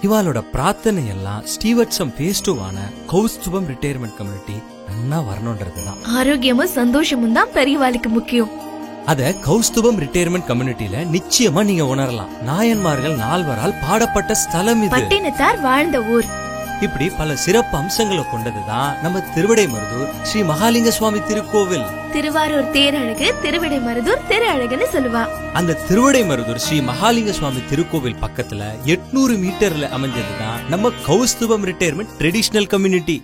இவாளோட பிரார்த்தனை எல்லாம் ஸ்டீவர்ட்சம் ஃபேஸ் 2 கௌஸ்துபம் retirement community நல்லா வரணும்ன்றதுதான். ஆரோக்கியமும் சந்தோஷமும் தான் பெரியவாளுக்கு முக்கியம். அத கௌஸ்துபம் ரிட்டையர்மெண்ட் கம்யூனிட்டில நிச்சயமா நீங்க உணரலாம். நாயன்மார்கள் 4 பாடப்பட்ட ஸ்தலம் இது. பட்டினத்தார் வாழ்ந்த ஊர். இப்படி பல சிறப்பு அம்சங்களை கொண்டதுதான் நம்ம திருவிடைமருதூர் ஸ்ரீ மகாலிங்க சுவாமி திருக்கோவில். திருவாரூர் தேரழகு, திருவிடைமருதூர் திரு அழகுன்னு சொல்லுவா. அந்த திருவிடைமருதூர் ஸ்ரீ மகாலிங்க சுவாமி திருக்கோவில் பக்கத்துல 800 மீட்டர்ல அமைஞ்சதுதான் நம்ம கௌஸ்துபம் ரிட்டையர்மெண்ட் ட்ரெடிஷனல் கம்யூனிட்டி.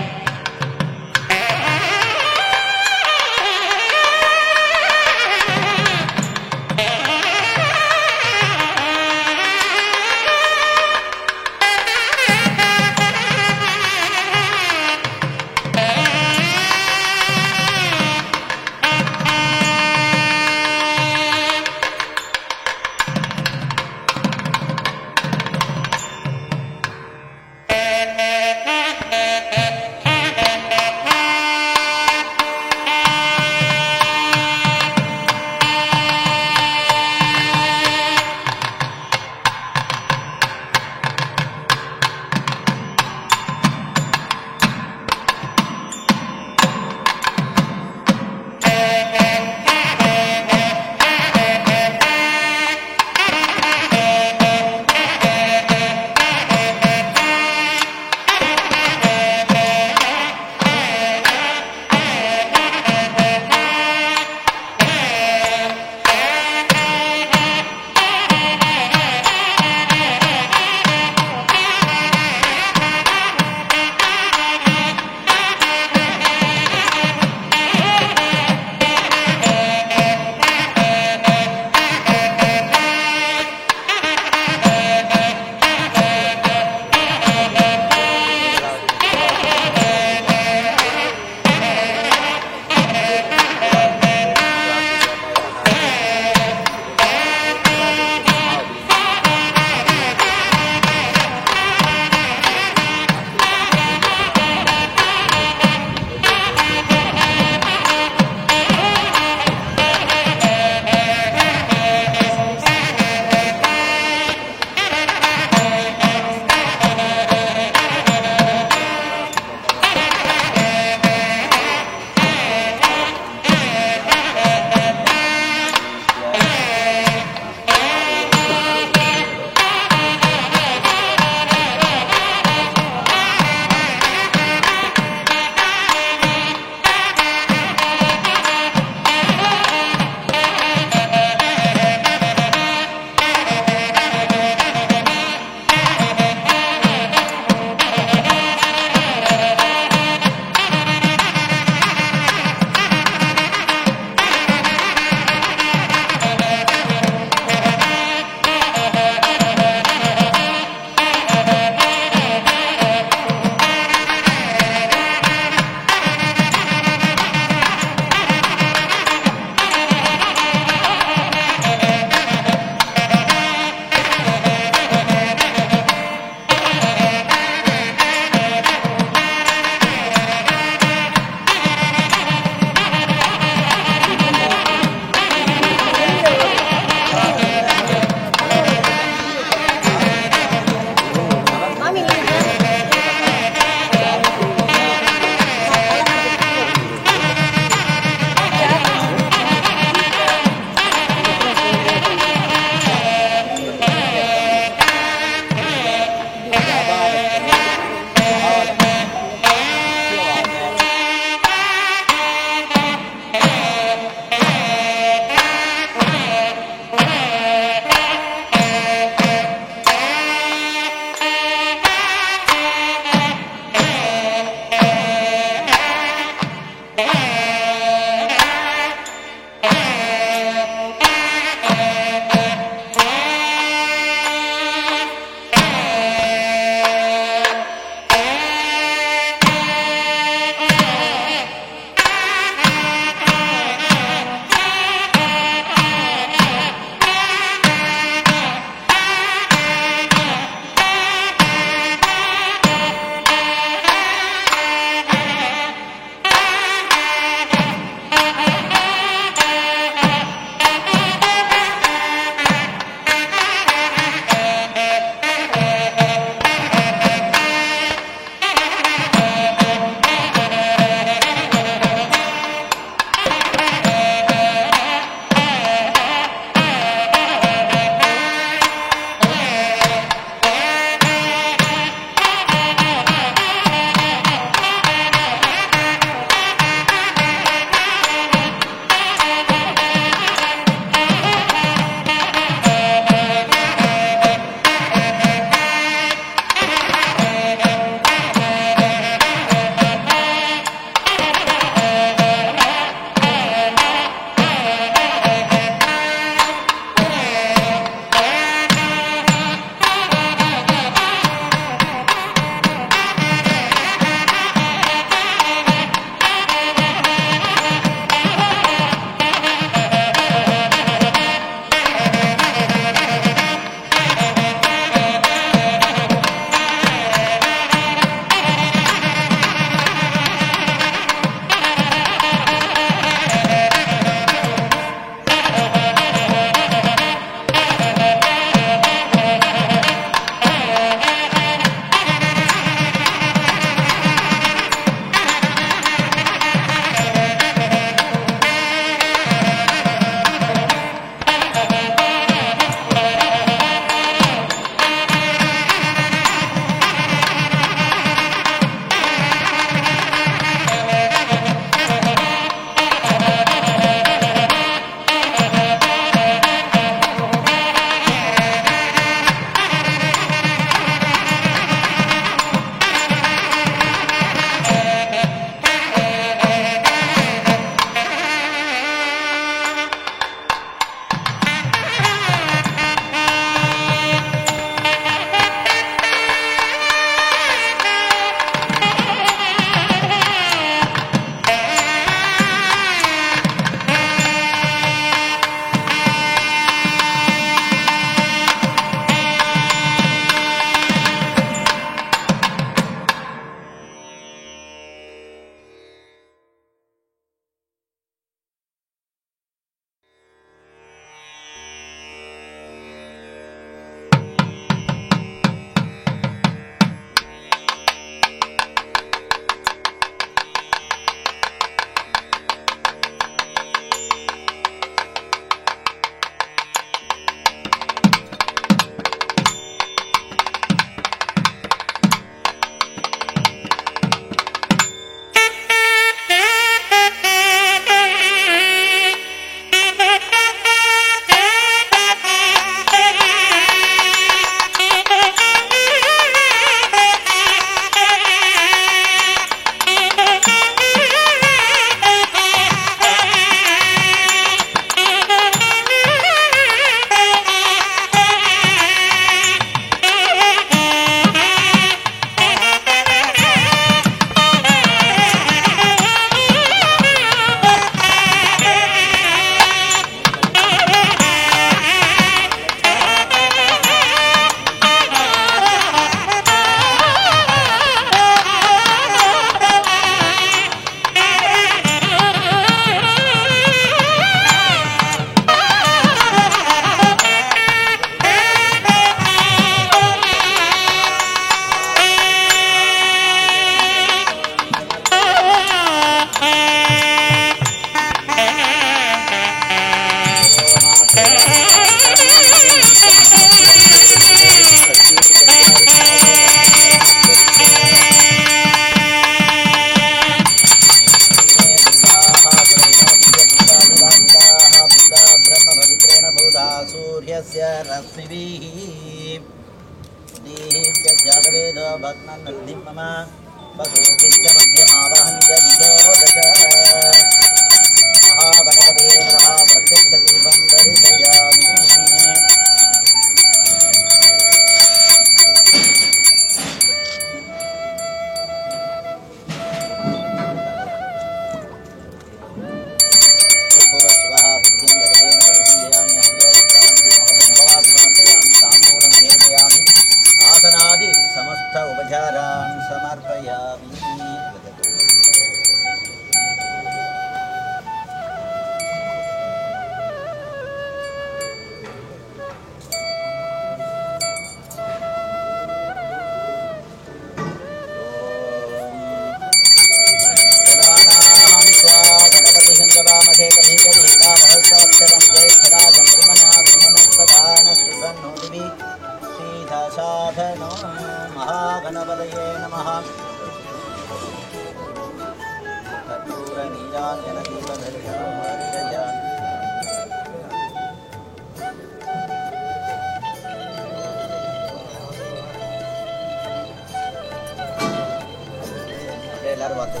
எல்லாரும் பார்த்து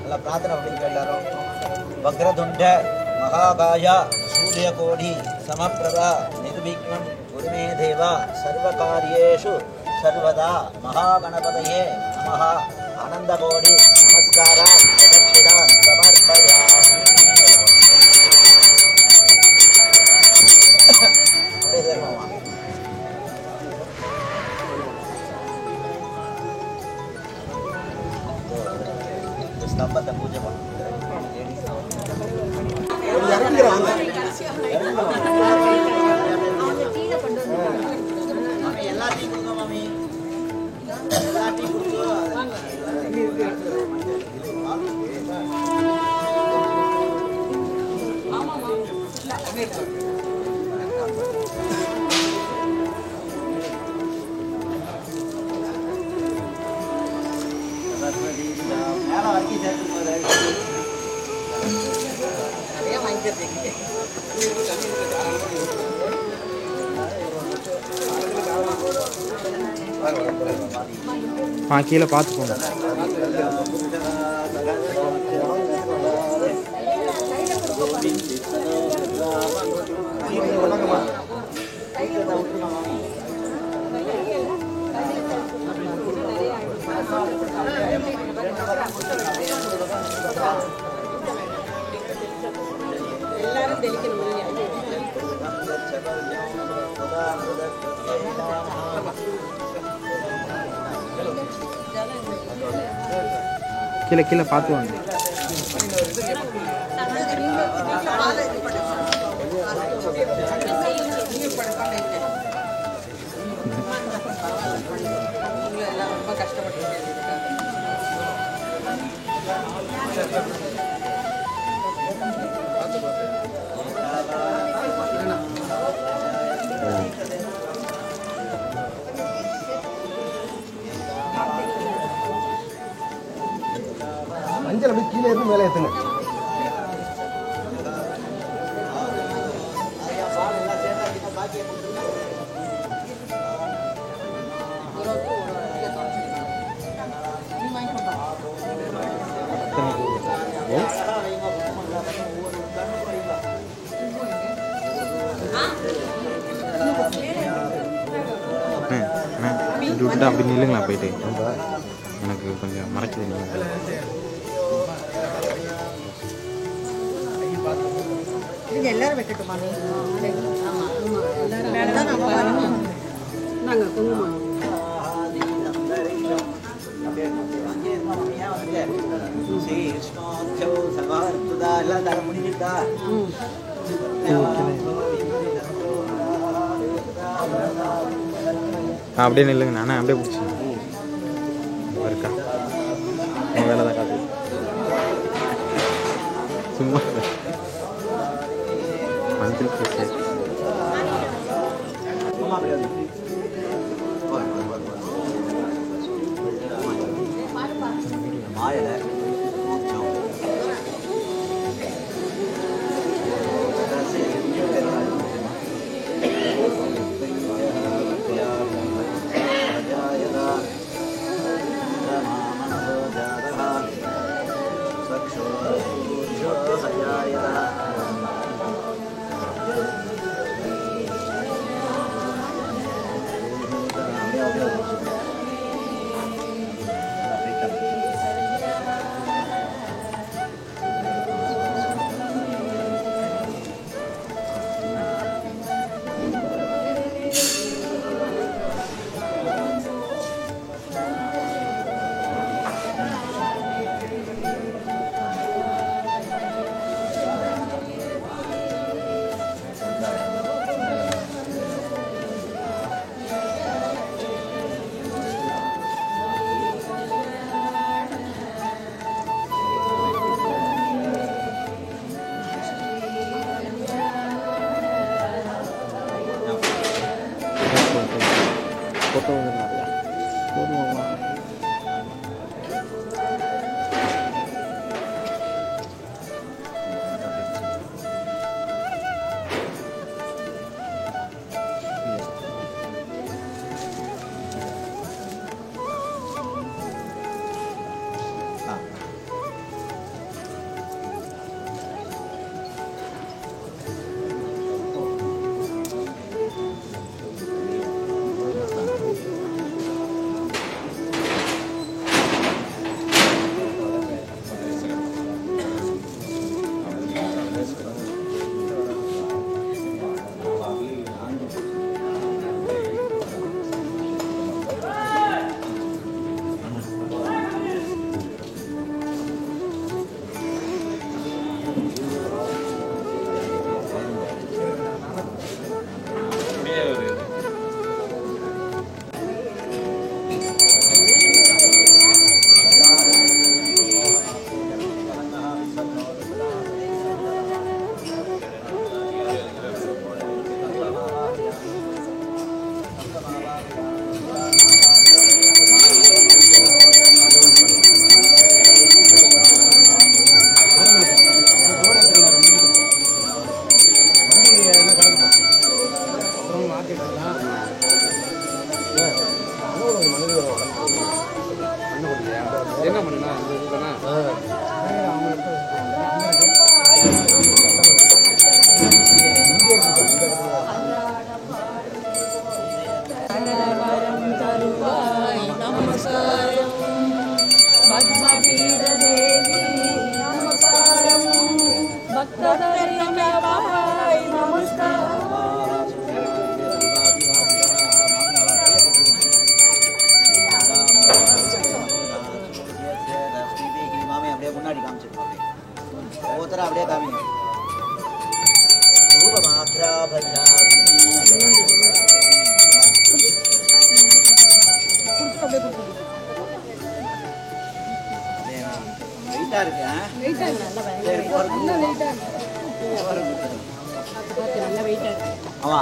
நல்லா பிரார்த்தனை பண்ணிக்க எல்லாரும். வக்ரதுண்ட மகாகாய சூரியகோடி சமப்பிரபா நிர்விக்னம் குருமே தேவா சர்வகாரியேஷு சர்வதா மகாகணபதயே நமஹ. ஆனந்தகோடி நமஸ்காரா ஜகத்பிதான் சமர்ப்பயாமி. ஸ்தம்பத்தை பூஜை பண்ணுங்க. மேலே வரைக்கும் சேர்த்து போது நிறைய வாங்கிக்கிறீங்க. கீழே பார்த்து போங்க. எல்லாரும் தெளிக்கணும். கீழே கீழே பார்த்து வாங்க. ரொம்ப கஷ்டப்பட்டு மஞ்சள் அப்படியே கீழே இருந்து மேலே ஏற்றுங்க. இப்படி விட்டுட்டு அப்படி நில்லுங்களா போயிட்டு. எனக்கு கொஞ்சம் மறைக்குது. நீங்கள் எல்லாரும் வைக்கட்டுமா? நாங்கள் குங்குமம் ஸ்ரீஷ்ணோத்யோ சமார்த்துதா எல்லாம் தர முடிஞ்சுட்டா அப்படியே நில்லுங்க நானே அப்படியே பிடிச்சேன் இருக்கா என் வேலை தான் காட்டு சும்மா மந்த்லி பேச மாயலை ஃபோட்டோ வந்து நிறையா போடுவோமா என்ன பண்ணா முன்னாடி காமிச்சிருக்கோம் ஒவ்வொருத்தரும் அப்படியே காமிங்க ரூபமாத்ரா வெயிட்டா இருக்கு ஆமா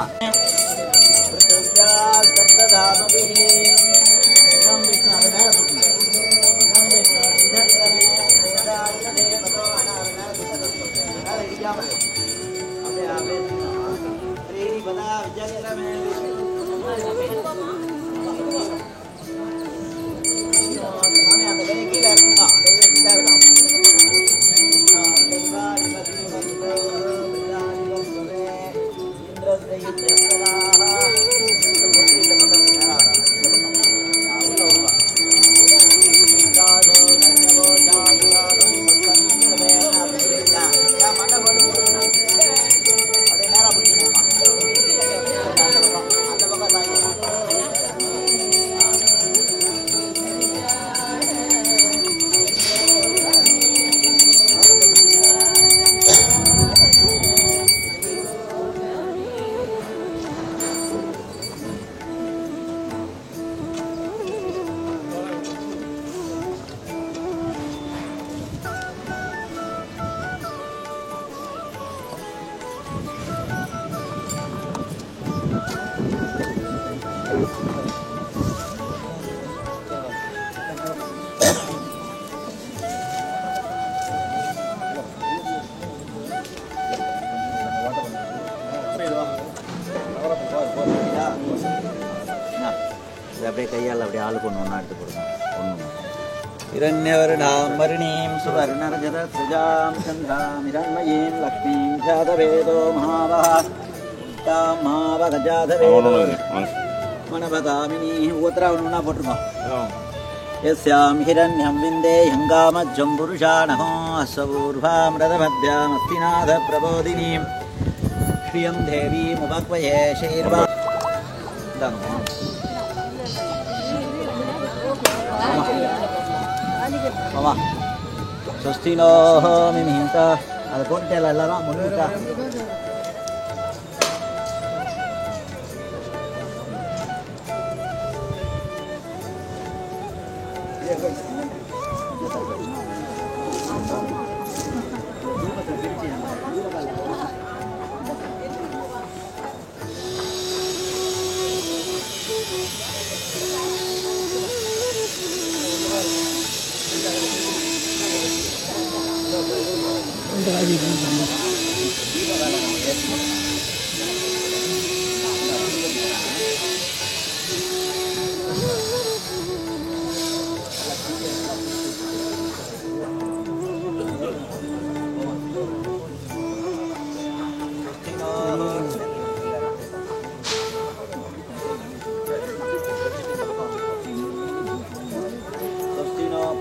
அப்படியே கையால் அப்படியே ஆளுக்கு ஒன்று எடுத்து கொடுங்க. ஒன்று இரண்யவர்ணாம் வர்ணீம் சுவர்ணரஜதஸ்ருஜாம் சந்திராம் இரண்மயீம் லக்ஷ்மீம் ஜாதவேதோ மாவகஜாதவேதோ மனபகாமினி ஒவ்வொருத்தரா ஒன்று போட்டிருக்கோம். यस्यां हिरण्यं विन्देयं गामज्जं पुरुषाणहो अश्वपूर्वामृतमध्यामस्तिनाथ प्रबोधिनीं श्रियं देवीमुपक्वये शीर्वा मामा स्वस्ति नो मिमिता அது போட்டுட்டேல எல்லாரும் முன்னுட்டா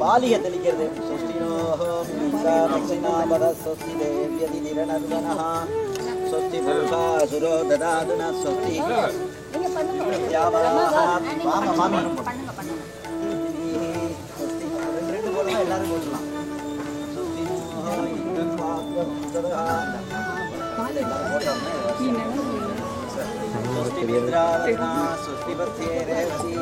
பாலிக தெளிக்கிறது. சொஸ்தினோஹோ மிதா மக்ஸினா பரஸ்வஸ்தி தேவ்யதி நிரணர்வனஹ சொஸ்தி புருஷா சுரோ ததாதுன சொஸ்தி யாவராஹ வாங்க மாமி சொஸ்தி ரெண்டு போலாம் எல்லாரும் போடலாம். சொஸ்தினோஹோ இந்தம் பாத்ரம் ததஹ சொஸ்தி வித்ராவர்ணா சொஸ்தி பத்யே ரேவதி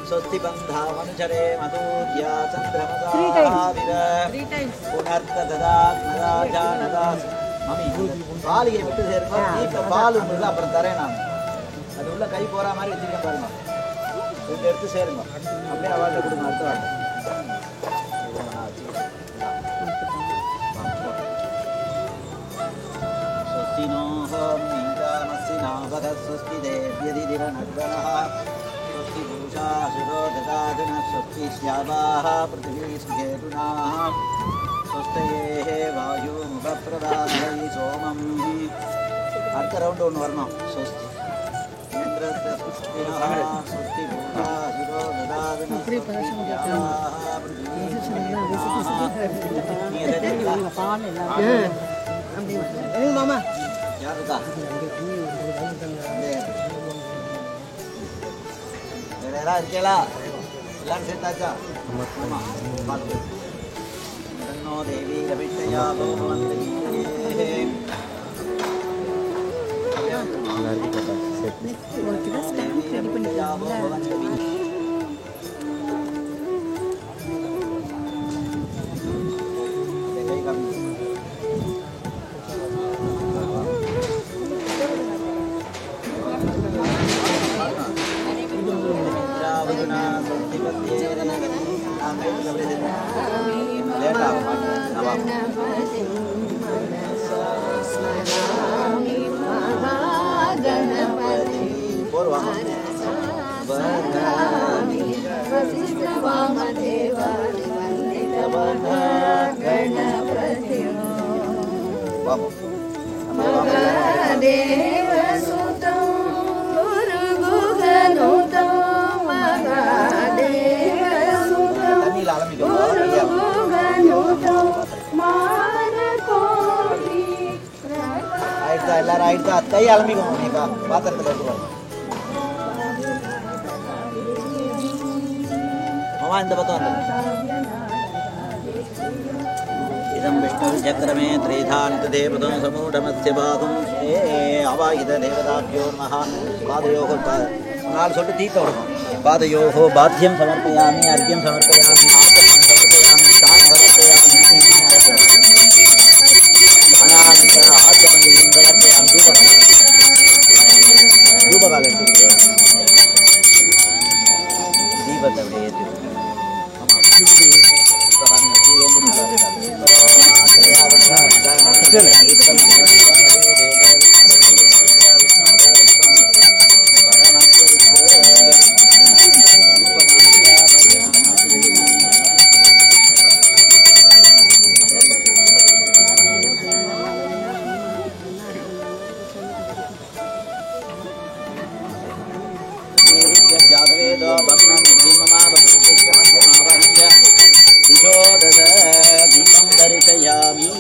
स्वस्ति बंधा मनुचरे मधुर्या चंद्रमदाविर पुनर्तदात् नदाजा नदास मम्मी பாலியை விட்டு சேர்ப்பா தீப பால் உள்ள அப்புறம் தரேன் நான் அது உள்ள கை போற மாதிரி வச்சிருக்கேன் பாருங்க. இதை எடுத்து சேருங்க அப்படியே அவார்டு கொடுங்க. அடுத்த வார்டு स्वस्ति नो हम नीलामस्सिना भगस्वस्ति देव्यदि दिवनर्गणः स्वस्ति पूषा सुरो ददातुन स्वस्ति श्यावाः पृथिवी सुखेतुनाः स्वस्तयेः वायुमुखप्रदायै सोमम्. அடுத்த ரவுண்ட் ஒன்று வரணும். स्वस्ति इन्द्रस्य पुष्टिनः स्वस्ति पूषा सुरो ददातुन स्वस्ति श्यावाः पृथिवी सुखेतुनाः मामा யார் இருக்கா? வேற யாரா இருக்கீங்களா? எல்லாரும் சேர்த்தாச்சா? ஆமா தன்னோ தேவி ரவிஷயா பவந்தி எல்லாரும் ஆயிடுச்சா? கை அலம்பிக்கணும். நீக்கா பாத்திரத்தில் எடுத்துவாங்க. மாமா இந்த பக்கம் வந்து இதம் விஷ்ணு சக்கரமே திரேதானித தேவதம் சமூடமஸ்ய பாதம் அவாகித தேவதாபியோ நமஹ பாதயோகோ நாலு சொல்லிட்டு தீர்த்த விடணும். பாதயோகோ பாத்தியம் சமர்ப்பயாமி அர்க்கியம் சமர்ப்பயாமி ஆச்சமனம் சமர்ப்பயாமி தான சமர்ப்பயாமி அனானந்தர ஆச்சமனம் சமர்ப்பயாமி தூபகாலம் எடுத்துக்கிட்டு தீபத்தை அப்படியே ஏற்றி ஏதோ பக்னம் தீமமாவகிஞ்ச திசோதச தீபம் தரிசயாமி.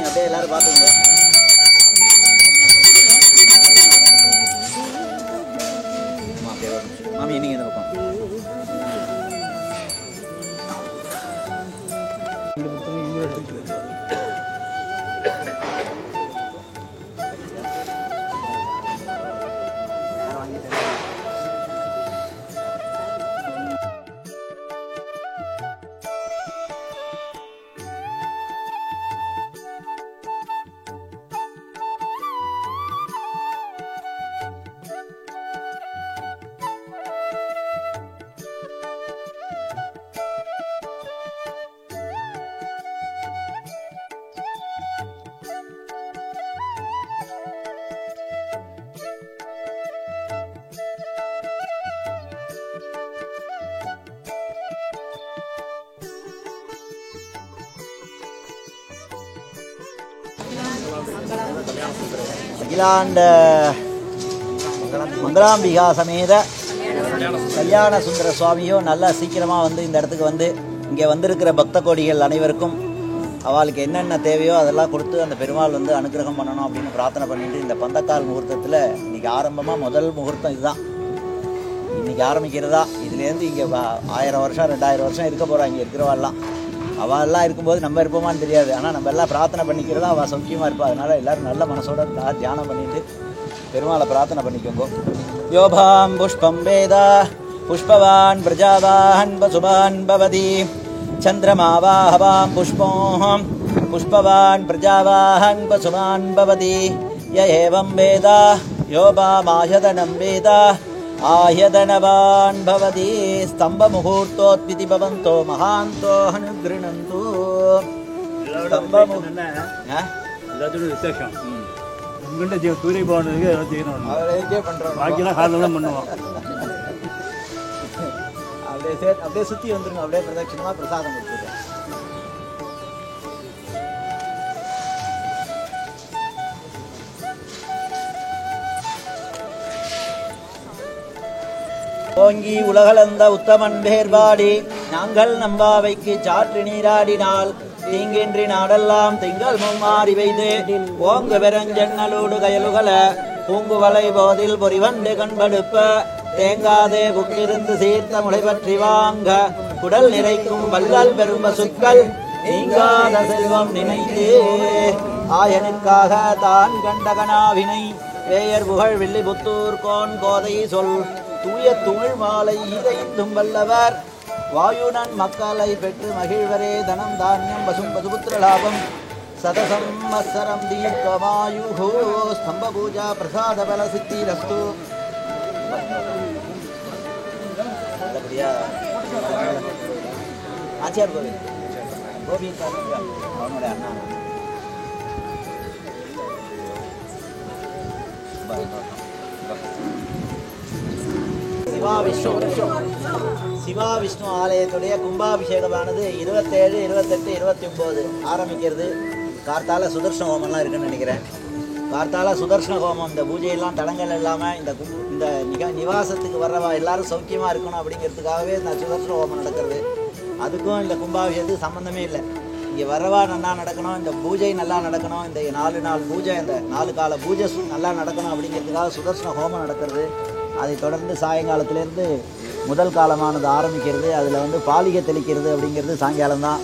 அப்படியே எல்லாரும் பார்த்துங்க. மாமி நீங்க இந்த பக்கம். அகிலாண்ட மங்களாம்பிகா சமேத கல்யாண சுந்தர சுவாமியும் நல்லா சீக்கிரமாக வந்து இந்த இடத்துக்கு வந்து இங்கே வந்திருக்கிற பக்த கோடிகள் அனைவருக்கும் அவளுக்கு என்னென்ன தேவையோ அதெல்லாம் கொடுத்து அந்த பெருமாள் வந்து அனுகிரகம் பண்ணணும் அப்படின்னு பிரார்த்தனை பண்ணிட்டு இந்த பந்தக்கால் முகூர்த்தத்தில் இன்றைக்கி ஆரம்பமாக முதல் முகூர்த்தம் இதுதான். இன்றைக்கி ஆரம்பிக்கிறதா. இதுலேருந்து இங்கே 1000 வருஷம் 2000 வருஷம் இருக்க போகிறா இங்கே இருக்கிறவாள்லாம். அவெல்லாம் இருக்கும்போது நம்ம இருப்போமான்னு தெரியாது. ஆனால் நம்ம எல்லாம் பிரார்த்தனை பண்ணிக்கிறதா அவள் சௌக்கியமாக இருப்பா. அதனால் எல்லோரும் நல்ல மனசோட தியானம் பண்ணிட்டு பெருமாளை பிரார்த்தனை பண்ணிக்கோங்க. யோபாம் புஷ்பம் வேதா புஷ்பவான் பிரஜாவான் பசுபான் பவதி சந்திரமாவாஹவாம் புஷ்போஹம் புஷ்பவான் பிரஜாவான் பசுபான் பவதி ய ஏவம் வேதா யோபாமாயதனம் வேதா ஆயதனவான் பவதி ஸ்தம்ப முகூர்த்தோத்பிதி பவந்தோ மகாந்தோ அனுகிருணந்து. எல்லாத்தோட விசேஷம் உங்கள்கிட்ட சூரிய பவனுக்கு எல்லாம் செய்யணும். அவரே பண்றோம். பாக்கியெல்லாம் காலையில் தான் பண்ணுவோம். அப்படியே சுத்தி வந்துருங்க. அப்படியே பிரதட்சிணமா பிரசாதம் கொடுத்துருக்கேன். ஓங்கி உலகளந்த உத்தமன் பேர்பாடி நாங்கள் நம்பாவைக்கு சாற்று நீராடினால் தீங்கின்றி நாடெல்லாம் திங்கள் மும்மாறி வைத்து ஓங்கு பெருஞ்சன்னலோடு கயலுகல பூங்குவலை போதில் பொறிவண்டு கண்படுப்ப தேங்காதே புக்கிருந்து சீர்த்த முளை பற்றி வாங்க குடல் நிறைக்கும் வல்லால் பெரும் பசுக்கள் நீங்காத செல்வம் நினைத்து ஆயனுக்காக தான் கண்டகனாவினை வேயர் புகழ் வில்லிபுத்தூர் கோன் கோதை சொல் தூய துமிழ் மாலை இதைத்தும் வல்லவர் வாயுனன் மக்களை பெற்று மகிழ்வரே தனம் தானியம் பசும் பசுபுத்திர லாபம் சதசம் மத்சரம் தீர்க்கமாயுஹோ ஸ்தம்ப பூஜா பிரசாத பல சித்தி ரஸ்து. ஆச்சார் கோவில் கோவில் அவனுடைய அண்ணா சிவா விஷ்ணு ஆலயத்துடைய கும்பாபிஷேகமானது 27, 28, 29 ஆரம்பிக்கிறது. கார்த்தால சுதர்ஷன ஹோமம்லாம் இருக்குன்னு நினைக்கிறேன். கார்த்தால சுதர்ஷன ஹோமம் இந்த பூஜையெல்லாம் தடங்கள் இல்லாமல் இந்த நிவாசத்துக்கு வர்றவா எல்லாரும் சௌக்கியமாக இருக்கணும் அப்படிங்கிறதுக்காகவே இந்த சுதர்ஷன ஹோமம் நடக்கிறது. அதுக்கும் இந்த கும்பாபிஷேகத்துக்கு சம்மந்தமே இல்லை. இங்கே வரவா நல்லா நடக்கணும், இந்த பூஜை நல்லா நடக்கணும், இந்த 4 நாள் பூஜை, இந்த 4 கால பூஜை நல்லா நடக்கணும் அப்படிங்கிறதுக்காக சுதர்சன ஹோமம் நடக்கிறது. அதை தொடர்ந்து சாயங்காலத்திலேருந்து முதல் காலமானது ஆரம்பிக்கிறது. அதில் வந்து பாலிகை தெளிக்கிறது அப்படிங்கிறது சாயங்காலம் தான்.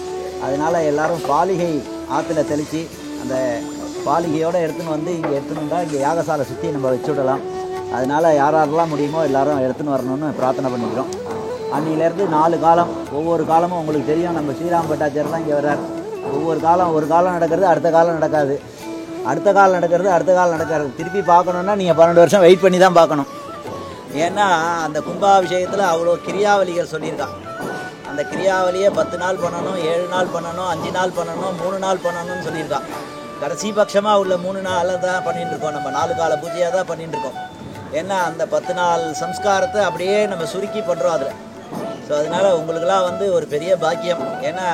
அதனால் எல்லோரும் பாலிகை ஆற்றுல தெளித்து அந்த பாலிகையோடு எடுத்துன்னு வந்து இங்கே எடுத்துன்னு வந்தால் இங்கே யாகசாலை சுற்றி நம்ம வச்சு விடலாம். அதனால் யாரெல்லாம் முடியுமோ எல்லோரும் எடுத்துன்னு வரணும்னு பிரார்த்தனை பண்ணிக்கிறோம். அன்னிலேருந்து 4 காலம், ஒவ்வொரு காலமும் உங்களுக்கு தெரியும், நம்ம ஸ்ரீராம் பட்டாச்சாரியர் தான் இங்கே வர்றார். ஒவ்வொரு காலம் ஒரு காலம் நடக்கிறது, அடுத்த காலம் நடக்காது, அடுத்த காலம் நடக்கிறது, அடுத்த காலம் நடக்காது. திருப்பி பார்க்கணுன்னா நீங்கள் 12 வருஷம் வெயிட் பண்ணி தான் பார்க்கணும். ஏன்னா அந்த கும்பாபிஷேகத்தில் அவ்வளோ கிரியாவலிகள் சொல்லியிருக்கான். அந்த கிரியாவலியை 10 நாள் பண்ணணும், 7 நாள் பண்ணணும், 5 நாள் பண்ணணும், 3 நாள் பண்ணணும்னு சொல்லியிருக்கான். கடைசி பட்சமாக உள்ள 3 நாள் தான் பண்ணிட்டு இருக்கோம். நம்ம 4 கால பூஜையாக தான் பண்ணிட்டு இருக்கோம். ஏன்னா அந்த 10 நாள் சம்ஸ்காரத்தை அப்படியே நம்ம சுருக்கி பண்ணுறோம் அதில். ஸோ அதனால் உங்களுக்கெல்லாம் வந்து ஒரு பெரிய பாக்கியம். ஏன்னா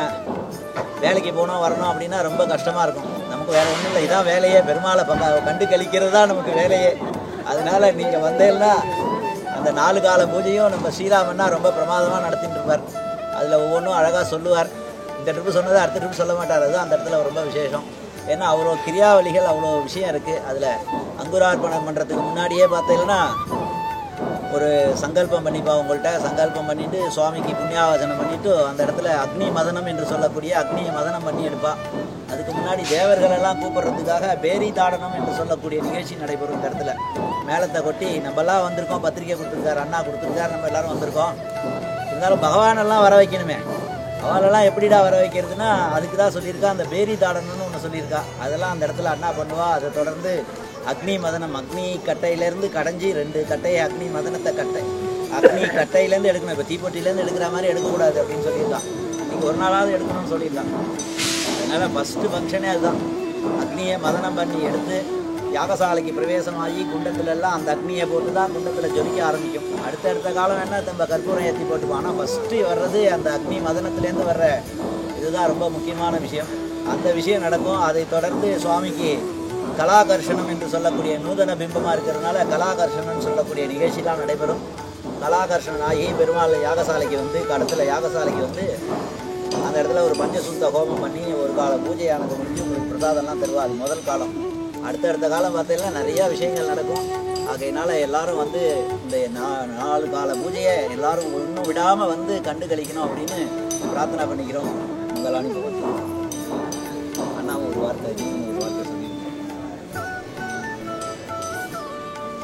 வேலைக்கு போகணும் வரணும் அப்படின்னா ரொம்ப கஷ்டமாக இருக்கும். நமக்கு வேறு ஒன்றும் இல்லை, இதான் வேலையே, பெருமாளை கண்டு கழிக்கிறது தான் நமக்கு வேலையே. அதனால் நீங்கள் வந்தேன்னா அந்த 4 கால பூஜையும் நம்ம ஸ்ரீராமன்னா ரொம்ப பிரமாதமாக நடத்திட்டு இருப்பார். அதில் ஒவ்வொன்றும் அழகாக சொல்லுவார். இந்த ட்ரிப்பு சொன்னதை அடுத்த ட்ரிப்பு சொல்ல மாட்டார். அதுதான் அந்த இடத்துல ரொம்ப விசேஷம். ஏன்னா அவ்வளோ கிரியாவலிகள், அவ்வளோ விஷயம் இருக்குது. அதில் அங்குரார்ப்பணம் பண்ணுறதுக்கு முன்னாடியே பார்த்தீங்கன்னா ஒரு சங்கல்பம் பண்ணிப்பா, உங்கள்கிட்ட சங்கல்பம் பண்ணிவிட்டு சுவாமிக்கு புண்ணியாவசனம் பண்ணிவிட்டு அந்த இடத்துல அக்னி மதனம் என்று சொல்லக்கூடிய அக்னியை மதனம் பண்ணி எடுப்பா. அதுக்கு முன்னாடி தேவர்களெல்லாம் கூப்பிட்றதுக்காக பேரி தாடனம் என்று சொல்லக்கூடிய நிகழ்ச்சி நடைபெறும். இந்த இடத்துல மேளத்தை கொட்டி நம்மலாம் வந்திருக்கோம், பத்திரிக்கை கொடுத்துருக்காரு, அண்ணா கொடுத்துருக்காரு, நம்ம எல்லோரும் வந்திருக்கோம். இருந்தாலும் பகவானெல்லாம் வர வைக்கணுமே. அவளெல்லாம் எப்படிடா வர வைக்கிறதுனா அதுக்கு தான் சொல்லியிருக்கா, அந்த பேரி தாடனம்னு ஒன்று சொல்லியிருக்கா. அதெல்லாம் அந்த இடத்துல அண்ணா பண்ணுவா. அதை தொடர்ந்து அக்னி மதனம், அக்னி கட்டையிலேருந்து கடைஞ்சி 2 கட்டையை அக்னி மதனத்தை அக்னி கட்டையிலேருந்து எடுக்கணும். இப்போ தீப்பொட்டிலேருந்து எடுக்கிற மாதிரி எடுக்கக்கூடாது அப்படின்னு சொல்லியிருக்கான். நீங்கள் ஒரு நாளாவது எடுக்கணும்னு சொல்லியிருக்கான். அதனால் ஃபஸ்ட்டு ஃபங்க்ஷனே அதுதான். அக்னியை மதனம் பண்ணி எடுத்து யாகசாலைக்கு பிரவேசமாகி குண்டத்துலலாம் அந்த அக்னியை போட்டு தான் குண்டத்தில் ஜொலிக்க ஆரம்பிக்கும். அடுத்த காலம் வேணால் நம்ம கற்பூரம் ஏற்றி போட்டுப்போம். ஆனால் ஃபஸ்ட்டு வர்றது அந்த அக்னி மதனத்துலேருந்து வர்ற இதுதான் ரொம்ப முக்கியமான விஷயம். அந்த விஷயம் நடக்கும். அதை தொடர்ந்து சுவாமிக்கு கலாகர்ஷணம் என்று சொல்லக்கூடிய நூதன பிம்பமாக இருக்கிறதுனால கலாகர்ஷணம்னு சொல்லக்கூடிய நிகழ்ச்சிலாம் நடைபெறும். கலாகர்ஷணம் ஆகி பெருமாள் யாகசாலைக்கு வந்து கடத்தில் யாகசாலைக்கு வந்து அந்த இடத்துல ஒரு பஞ்சசுத்த ஹோமம் பண்ணி ஒரு கால பூஜையானது முடிஞ்சு உங்களுக்கு பிரசாதம்லாம் தருவா. அது முதல் காலம். அடுத்த காலம் பார்த்தீங்கன்னா நிறையா விஷயங்கள் நடக்கும். ஆகையினால எல்லாரும் வந்து இந்த 4 கால பூஜையை எல்லாரும் ஒன்றும் விடாமல் வந்து கண்டு கழிக்கணும் அப்படின்னு பிரார்த்தனை பண்ணிக்கிறோம். உங்கள் அனுபவம் அண்ணாவும் ஒரு வார்த்தை சொல்லியிருக்கோம்.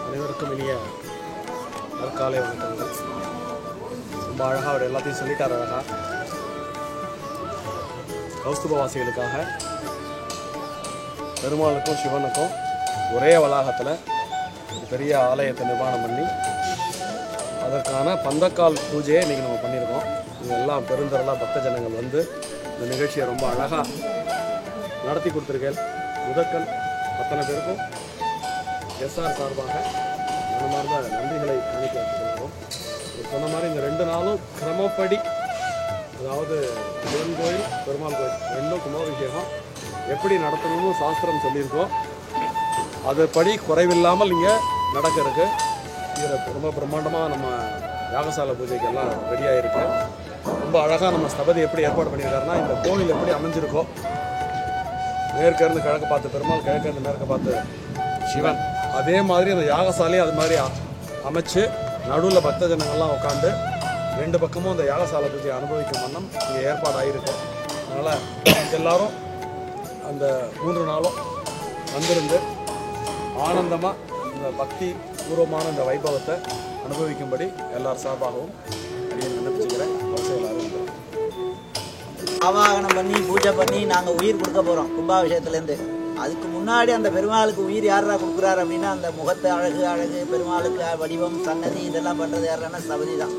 அனைவருக்கும் இனிய நற்காலை வணக்கங்கள். ரொம்ப அழகாக அவர் எல்லாத்தையும் சொல்லிட்டார். அழகாக கௌஸ்துபவாசிகளுக்காக பெருமாளுக்கும் சிவனுக்கும் ஒரே வளாகத்தில் ஒரு பெரிய ஆலயத்தை நிர்மாணம் பண்ணி அதற்கான பந்தக்கால் பூஜையை இன்றைக்கி நம்ம பண்ணியிருக்கோம். இது எல்லாம் பெருந்தரலாக பக்த ஜனங்கள் வந்து இந்த நிகழ்ச்சியை ரொம்ப அழகாக நடத்தி கொடுத்துருக்கேன். முதற்கண் அத்தனை பேருக்கும் எஸ்ஆர் சார்பாக மனமார்ந்த நன்றிகளை காணிக்க வச்சுருக்கோம். சொன்ன மாதிரி இந்த 2 நாளும் கிரமப்படி, அதாவது சிவன் கோயில் பெருமாள் கோயில் 2ம் கும்பாபிஷேகம் எப்படி நடத்தணும்னு சாஸ்திரம் சொல்லியிருக்கோம். அதுபடி குறைவில்லாமல் இங்கே நடக்கிறதுக்கு இதில் ரொம்ப பிரம்மாண்டமாக நம்ம யாகசாலை பூஜைக்கு எல்லாம் ரெடியாக இருக்கு. ரொம்ப அழகாக நம்ம ஸ்தபதி எப்படி ஏற்பாடு பண்ணியிருக்காருன்னா, இந்த கோவில் எப்படி அமைஞ்சிருக்கோ மேற்கிருந்து கிழக்கு பார்த்து பெருமாள், கிழக்கிருந்து மேற்கு பார்த்து சிவன், அதே மாதிரி அந்த யாகசாலையை அது மாதிரி அமைச்சு நடுவில் பக்த ஜனங்கள்லாம் உட்காந்து 2 பக்கமும் அந்த யாகசாலை பூஜையை அனுபவிக்கும் வண்ணம் இங்கே ஏற்பாடு ஆகிருக்கு. அதனால் எல்லாரும் அந்த 3 நாளும் வந்திருந்து ஆனந்தமாக இந்த பக்தி பூர்வமான இந்த வைபவத்தை அனுபவிக்கும்படி எல்லார் சார்பாகவும் விண்ணப்பிச்சுக்கிறேன். எல்லாரும் ஆவாகனம் பண்ணி பூஜை பண்ணி நாங்கள் உயிர் கொடுக்க போகிறோம் கும்பாபிஷேகத்துலேருந்து. அதுக்கு முன்னாடி அந்த பெருமாளுக்கு உயிர் யாரா கொடுக்குறாரு அப்படின்னா, அந்த முகத்தை அழகு பெருமாளுக்கு வடிவம் சன்னதி இதெல்லாம் பண்ணுறது யாருன்னா ஸ்தபதி தான்.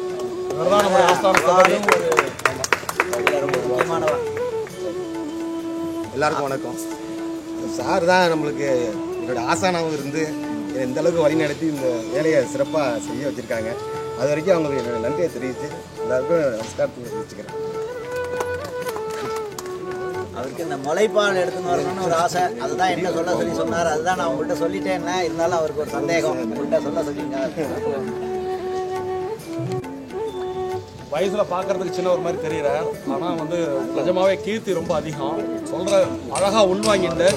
ரொம்ப முக்கியமானவா. எல்லாருக்கும் வணக்கம். சார் தான் நம்மளுக்கு என்னோடய ஆசானாகவும் இருந்து எந்த அளவுக்கு வழி நடத்தி இந்த வேலையை சிறப்பாக செய்ய வச்சுருக்காங்க. அது வரைக்கும் அவங்களுக்கு என்னோட நன்றியை தெரிவித்து எல்லாருக்கும் நமஸ்காரத்தை தெரிவிச்சுக்கிறேன். அவருக்கு இந்த முளைப்பால் எடுத்துன்னு வரணும்னு ஒரு ஆசை. அதுதான் என்ன சொல்ல சொன்னார். அதுதான் நான் உங்கள்கிட்ட சொல்லிட்டேன்னா, இருந்தாலும் அவருக்கு ஒரு சந்தேகம் உங்கள்கிட்ட சொல்ல சொல்லிங்க. வயசில் பார்க்குறதுக்கு சின்ன ஒரு மாதிரி தெரிகிறார். ஆனால் வந்து நிஜமாவே கீர்த்தி ரொம்ப அதிகம். சொல்கிற அழகாக உள்வாங்கிட்டு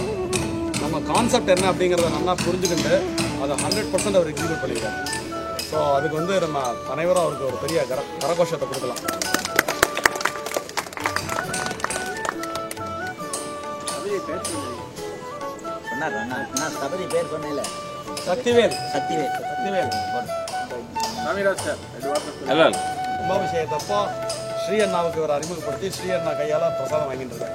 நம்ம கான்செப்ட் என்ன அப்படிங்கிறத நல்லா புரிஞ்சுக்கிட்டு அதை 100% அவர் எக்ஸிக்யூட் பண்ணிக்கிறார். ஸோ அதுக்கு வந்து நம்ம அனைவரும் அவருக்கு ஒரு பெரிய கரகோஷத்தை கொடுக்கலாம். ஸ்தபதி பேர் சொன்னேன்ல, சக்திவேல். சக்திவேல். சக்திவேல் கும்பாபிஷேகத்தப்போ ஸ்ரீ அண்ணாவுக்கு ஒரு அறிமுகப்படுத்தி ஸ்ரீ அண்ணா கையால் பிரசாதம் வாங்கிட்டு இருக்காரு.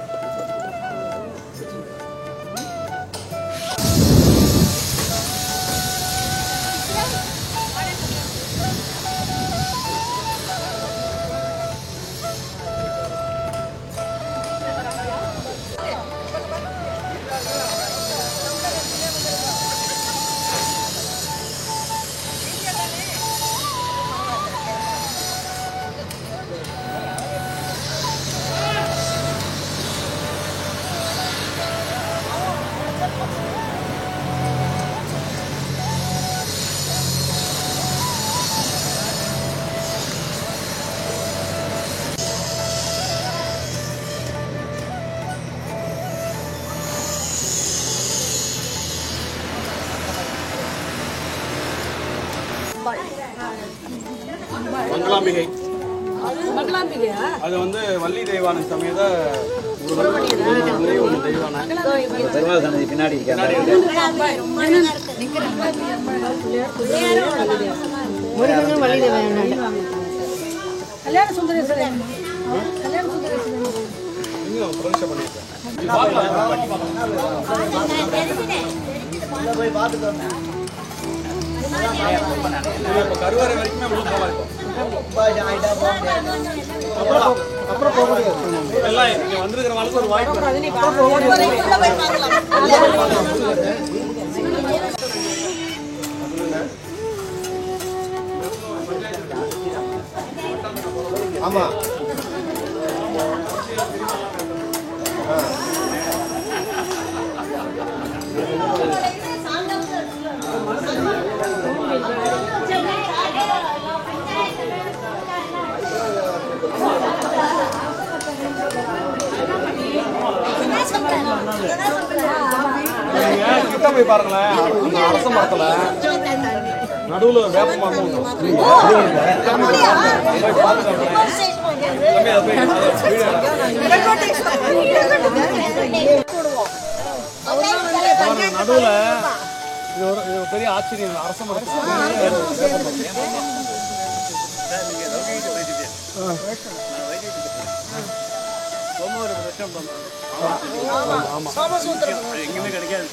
மங்களாம்பிகை. அது வந்து வள்ளி தெய்வான சமேத ஒரு தெய்வான பெருமாள் சன்னதி பின்னாடி பிரதிஷ்டை பண்ணியிருக்கேன். போய் பார்த்துட்டு வந்தேன். இப்போ கருவறை வரைக்குமே உள்ள போகலாம். அப்புறம் போக முடியாது. எல்லாம் இங்கே வந்திருக்கிற வாழ்க்கை ஒரு வாய்ப்பு. ஆமா கிட்ட போய் பாருங்களேன். அந்த அரச மரத்துல நடுவில் வேப்ப மரம் நடுவில் இது ஒரு பெரிய ஆச்சரியம். அரச மரம் எங்கேயுமே கிடைக்காது.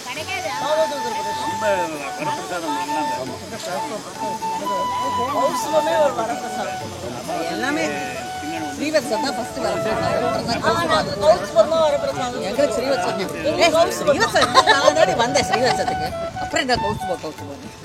ரொம்ப வரப்பிரசாதம் எல்லாமே ஸ்ரீவத்சம் தான் ஃபர்ஸ்ட் வரப்பிரசாதம். எங்களுக்கு ஸ்ரீவத்சம். ஸ்ரீவத்சம் நான் வந்தேன் ஸ்ரீவத்சத்துக்கு. அப்புறம் இந்த கௌஸ்துபம்